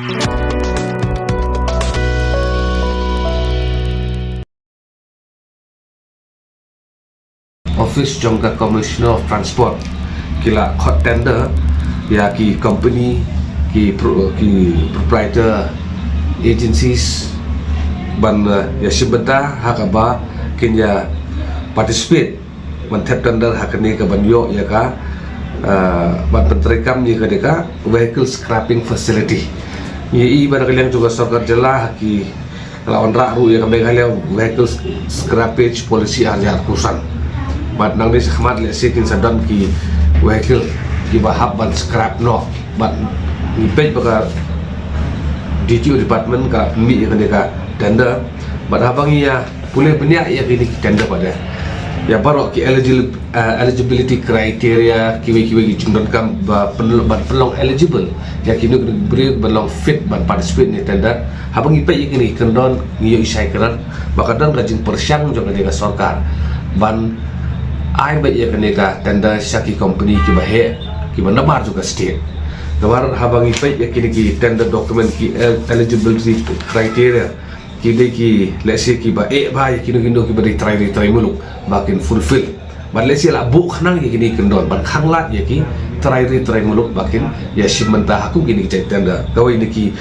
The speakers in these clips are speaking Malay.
Office jongka Commissioner of Transport kila hot tender ya ki company ki proprietor agencies ban ya sebentar hakaba kin ya participate ban tender hakani ka ban yo ya ka ban penterikam ni ka deka vehicle scrapping facility i barangkali juga sarkar jelah ki lawan rak ru ya ka bengalnya vehicle scrappage policy arja kusan bat nang ni khmat le sekin sadan ki vehicle ki bahab ban scrap no bat ni page baka DTO department ka mi ka deka tender bat habang ya boleh banyak ya kini tender pada ya baru ki eligibility criteria kiwe ki cundon kam pelong eligible ya kini beri belong fit ban participate ni tender habang ipe kini kendon ngiyo isai keran bakadon rajin persyang jong ka sarkar ban ai baik ya keneka tender syaki company ki bahe ki banabar juga state gamar habang ipai ya kini ki tender document ki eligibility criteria ki de ki let's say ki ba ya kini ki bari try muluk makin fulfill ban let's say la bu khnang ki kini kendon ban khanglat ya ki try muluk makin ya simenta aku kini ki tender kawai ni ki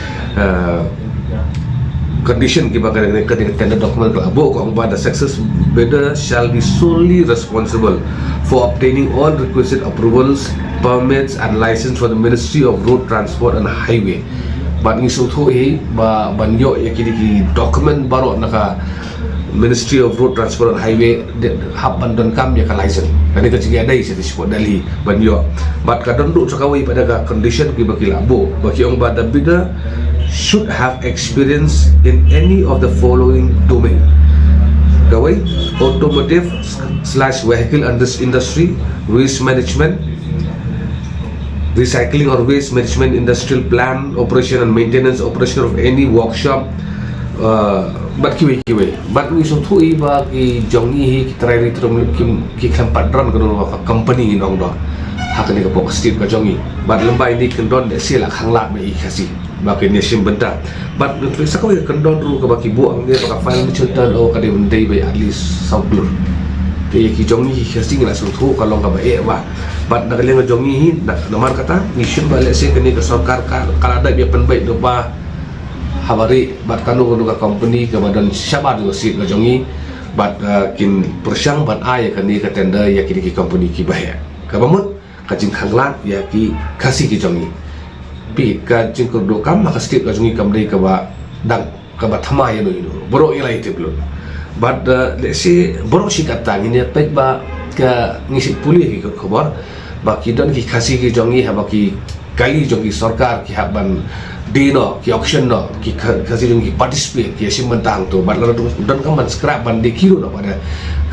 condition ki bakal dengan tender document kelabo ko ang the success bidder shall be solely responsible for obtaining all requisite approvals, permits and license for the Ministry of Road Transport and Highway. Ban isu thu ba banyo ya ki document baru naka Ministry of Road Transport and Highway hab bandon kam ya ka license kani ka cigi ada isi disebut dali banyo bat kadon du cakawi pada ka condition ki baki labo baki ang ba the bidder should have experience in any of the following domain. Gawai automotive / vehicle industry, waste management, recycling or waste management, industrial plan, operation and maintenance, operation of any workshop, bat kiwe bat ni so thui ba ki jongi hi ki trai trum ki khampat ron ko company nong do hakani ka pok state ka jongi bat lembai ni kendon de sila khangla me khasi baki ni sim benda bat sa ko kendon ru ka baki buang dia ka file ni chutan o ka de bendai by at least saublur ke ki jongi hi khasi ngala so thu ka long ka ba bat na kali jongi hi namar kata mission ba le se kani ka sarkar kala ada dia penbai do ba habari bat kanu ka company ka badan syaba do sit ka jongi bat kin persyang ban ay kani ka tender ya kini ki company ki bahaya ka bamut ka jing khanglat ya ki khasi ki jongi pi ka jing ko do kam maka state ka jongi kamdei ka ba dang ka ba thama ya no boro ilai te blon but let's say boro si kata ni pet ba ka ngisi puli ki khabar ba ki don ki khasi ki jongi ha ba ki kali jongi sarkar ki haban dino ki auction no ki khasi jongi participate ki simantang to ba la don ka man scrap ban de kilo no pada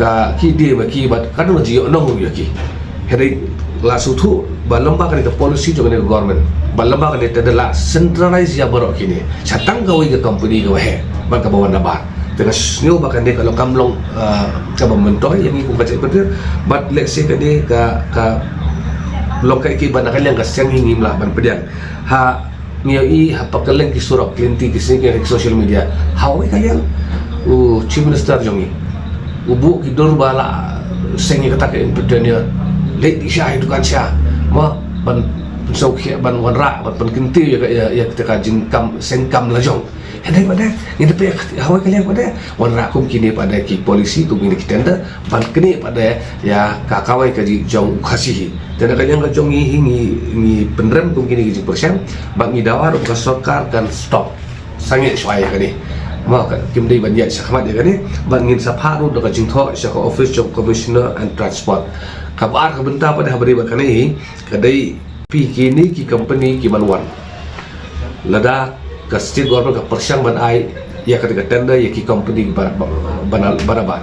ka ki de ba ki ba kan no ji no ya ki hedai la sutu ba lomba kan ka policy jongi ka government balamba kan itu adalah centralize ya borok kini catang gawi ke company ke wahe ban ka bawan nabar dengan snew bahkan dia kalau kamlong ka mementoy yang ikut baca betul but let's say kan dia ka long kai ki ban kalian ka siang hingim lah ban pedian ha ngioi ha pakalang ki surok klinti ki sing ke social media hawi kalian chief minister jongi ubu ki dor bala sengi kata ke impedania late isya itu kan sya ma ban so kia ban wanra ban penkinti ya ketika jingkam sengkam lajong hedai pada ni depe hawa kalian pada wanra kum kini pada ki polisi tu kini tender ban kini pada ya kakawai kaji jong khasihi dan kalian ka jong ni penrem kum kini ji persen bang ni dawar ka sarkar kan stop sangat suai kani ma kim dei ban ya sakhmat ya kani ban ngin sapharu do ka jingtho sa office of commissioner and transport kabar ka benta pada habari bakani kadai pi kini ki company ki banwan lada ka state government ka persyang ban ai ya ketika tender ya ki company barabar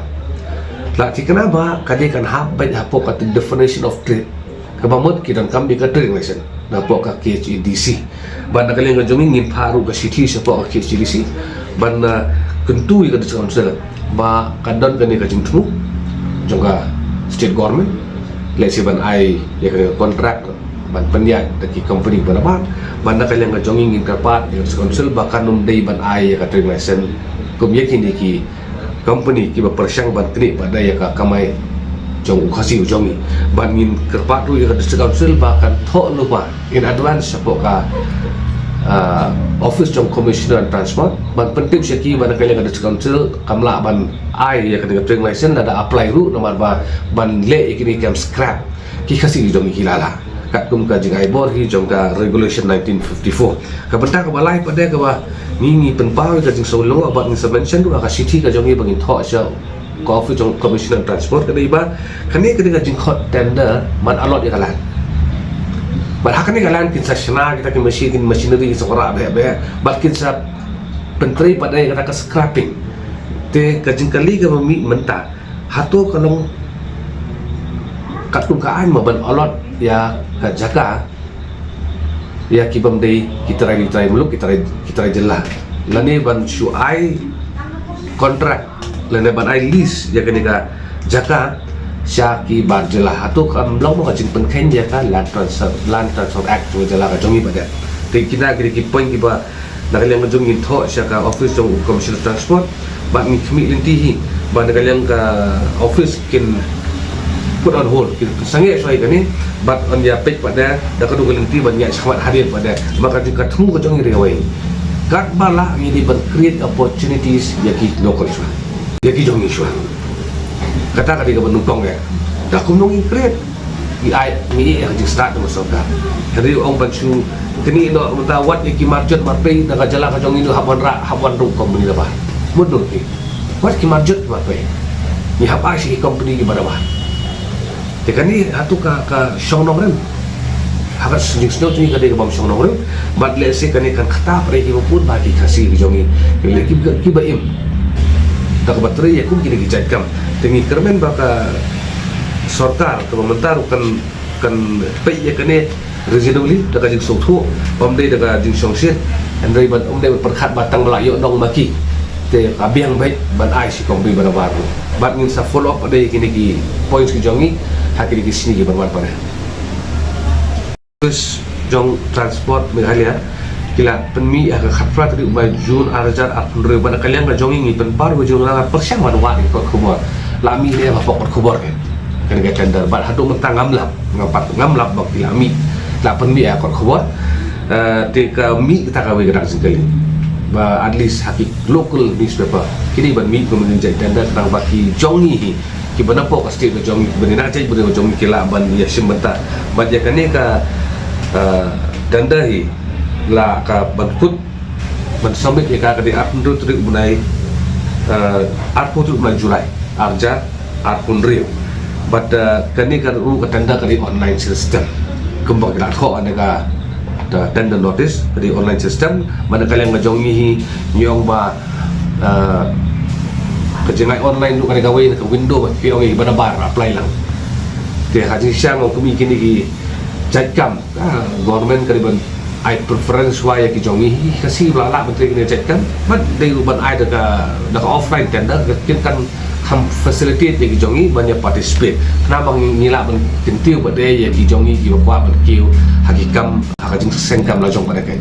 la ti kenapa kadi kan habat hapo ka definition of trade ka bamut ki dan kambi ka trade license na po ka KHDC ban kali ngajumi ngin paru ka city sa po ka KHDC ban kentu ka discount sel ba kadon kani ka jingtu juga state government let's say ban ai ya ka contract ban pendiat dari company berapa banda kalian ngajongin ngin karpat yang konsul bahkan day ban ai ka driving license kum yakin ki company ki ba persyang ban kini pada ya ka kamai jong ukasi ujongi ban ngin karpat tu ya ka konsul bahkan tho lupa in advance sapok ka office jong commissioner transport ban penting syaki ban kalian ka konsul kamla ban ai ya ka driving license ada apply ru nomor ban le ikini kam scrap ki kasi ujongi kilala kat kum ka jing ai bor hi jong ka regulation 1954 ka benda ka balai pada ka ba ngi penpau ka jing solong about ni mention tu ka city ka jong i bangin tho sha ka office jong commissioner transport ka iba kani ka jing hot tender man alot ya kalan bar hakani kalan kin sa shna kita ki machinery ki sokra be bar kin sa pentri pada ka ka scrapping te ka jing kali ka mi menta hato kalong kat kum ka an ma ban alot ya ka jaga ya kibam dei kita try muluk kita jelah lani ban shu ai kontrak lani ban ai lease ya kani ka jaga syaki bar jelah atau kam long mo kajing penken ya ka land transfer act tu jelah ka jongi pada te kita ki point ki ba nakaliang jongi tho syaka office jong commercial transport ba mi khmi linti ba nakaliang ka office kin put on hold sange soai kani but on ya page pada da ka dugal nanti banyak sangat hadir pada maka jika temu ka jong riwai kat bala ini ban create opportunities yaki local iswa yaki jong iswa kata ka diga benukong ya da kum nong create i ai ni ya jing start mo soka hari ong banchu kini no mata wat yaki market marpe da ka jala ka jong itu haban ru company da ba mundur ki wat ki market marpe ni haba si company di bawah tekan ni atu ka syong nong rem hakat sejing snow ni ka de bam syong nong rem but let's say kan kata pre ki pun bagi kasih ki jongi ki ba im tak bateri ya kum kini ki kam tengi kermen baka sarkar ke pemerintah kan pe ya kane reasonably da ka jing so thu bam de da ka jing syong sit andai ban om de perkhat batang melayu dong maki te kabiang baik ban ai si kombi baru bat ngin sa follow up ada kini ki points ki jongi hakili ki sini ki bermanfaat. Terus jong transport Meghalaya kila penmi ya khapra tadi umai Jun arjar apun re bana kalian ka jongi ngi pen par bujung la persyang wan wa ko khubor lami ne ba pokot khubor kan ga tender bat hadu mentang ngamlap bak lami la penmi ya ko khubor te ka mi kita ka we gerak sekali ba at least hakik local newspaper kini ban mi ko menjadi tender terang baki jongi ki bana po pasti ko jongi benina cai bure jongi kila ban ya simbata ban ya kane ka dandahi la ka bankut ban samit ya ka di apun tu bunai arpo tu bulan Julai arja arpun riu but kani ka ru ka tanda ka di online system kembang kila kho ane ka tender notice di online system mana kalian ngajongi nyong ba kejengai online tu kan kawin ke window ke orang ibadah bar apply lang dia haji siang mau kami kini ki jadkam government kariban I preference why ki jongi kasi lala menteri kini jadkam but they ban I da offline tender kan ham facilitate ki jongi banyak participate kenapa ngila ban kentiu pada ya ki jongi ki bakwa ban kiu hakikam hakajing sengkam la jong pada kai